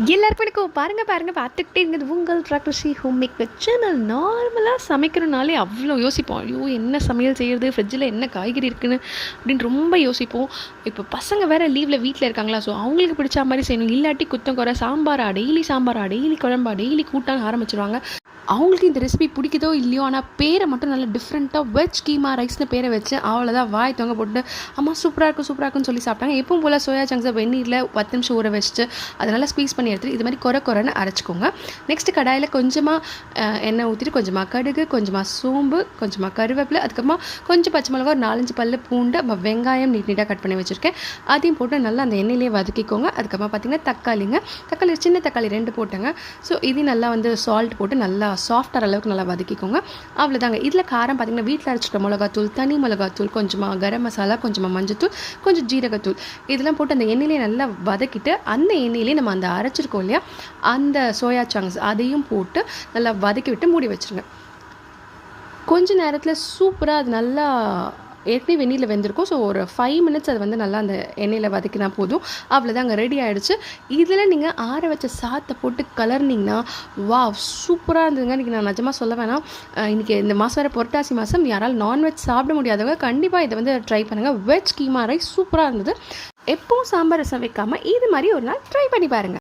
எல்லாருக்கும் வணக்கம். பாருங்க பார்த்துக்கிட்டே இருந்தது உங்கள் ப்ராக்ரஸி ஹோம் மேக் சேனல். நார்மலாக சமைக்கிறனாலே அவ்வளோ யோசிப்போம். ஐயோ என்ன சமையல் செய்கிறது, ஃப்ரிட்ஜில் என்ன காய்கறி இருக்குன்னு அப்படின்னு ரொம்ப யோசிப்போம். இப்போ பசங்க வேறு லீவில் வீட்டில் இருக்காங்களா, ஸோ அவங்களுக்கு பிடிச்ச மாதிரி செய்யணும். இல்லாட்டி குத்தம் குறை சாம்பாரா, டெய்லி குழம்பா, டெய்லி கூட்டான்னு ஆரம்பிச்சிருவாங்க. அவங்களுக்கு இந்த ரெசிபி பிடிக்குதோ இல்லையோ, ஆனால் பேரை மட்டும் நல்லா டிஃப்ரெண்ட்டாக வெஜ் கீமா ரைஸ்னு பேரை வச்சு அவ்வளோதான் வாய் தொங்க போட்டு அம்மா சூப்பராக இருக்குன்னு சொல்லி சாப்பிட்டாங்க. எப்பவும் போல் சோயா சங்க்ஸை வெந்நீரில் 10 நிமிஷம் ஊற வச்சுட்டு அதனால் ஸ்பீஸ் பண்ணி எடுத்துட்டு இது மாதிரி குறைன்னு அரைச்சிக்கோங்க. நெக்ஸ்ட்டு கடாயில் கொஞ்சமாக எண்ணெய் ஊற்றிட்டு கொஞ்சமாக கடுகு, கொஞ்சமாக சோம்பு, கொஞ்சமாக கருவேப்பிலை, அதுக்கப்புறமா கொஞ்சம் பச்சை மிளகா, ஒரு 4-5 பல்லு பூண்டு, வெங்காயம் நீட்டாக கட் பண்ணி வச்சுருக்கேன். அதையும் போட்டு நல்லா அந்த எண்ணெயிலே வதக்கிக்கோங்க. அதுக்கப்புறமா பார்த்திங்கன்னா தக்காளி சின்ன தக்காளி 2 போட்டேங்க. ஸோ இது நல்லா வந்து சால்ட் போட்டு நல்லா சாஃப்டாக அளவுக்கு நல்லா வதக்கிக்கோங்க. அவ்வளோதாங்க. இதில் காரம் பார்த்திங்கன்னா வீட்டில் அரைச்சிட்ட மிளகாத்தூள், தனி மிளகாத்தூள், கொஞ்சமாக கரம் மசாலா, கொஞ்சமாக மஞ்சத்தூள், கொஞ்சம் ஜீரகத்தூள் இதெல்லாம் போட்டு அந்த எண்ணெயிலே நல்லா வதக்கிட்டு அந்த எண்ணெயிலே நம்ம அந்த அரைச்சிருக்கோம் இல்லையா அந்த சோயா சங்க்ஸ் அதையும் போட்டு நல்லா வதக்கி விட்டு மூடி வச்சுருங்க. கொஞ்ச நேரத்தில் சூப்பராக அது நல்லா ஏற்கனவே வெந்நீரில் வெந்திருக்கும். ஸோ ஒரு 5 மினிட்ஸ் அது வந்து நல்லா அந்த எண்ணெயில் வதக்கினா போதும். அவ்வளோதான், அங்கே ரெடி ஆகிடுச்சு. இதில் நீங்கள் ஆற வச்ச சாத்தை போட்டு கலர்னிங்கன்னா வா சூப்பராக இருந்ததுங்க. இன்றைக்கி நான் நிஜமாக சொல்ல வேணாம், இன்றைக்கி இந்த மாதம் வேறு புரட்டாசி மாதம், யாரால் நான்வெஜ் சாப்பிட முடியாதவங்க கண்டிப்பாக இதை வந்து ட்ரை பண்ணுங்கள். வெஜ் கீமா ரைஸ் சூப்பராக இருந்தது. எப்பவும் சாம்பார் ரசம் வைக்காமல் இது மாதிரி ஒரு நாள் ட்ரை பண்ணி பாருங்கள்.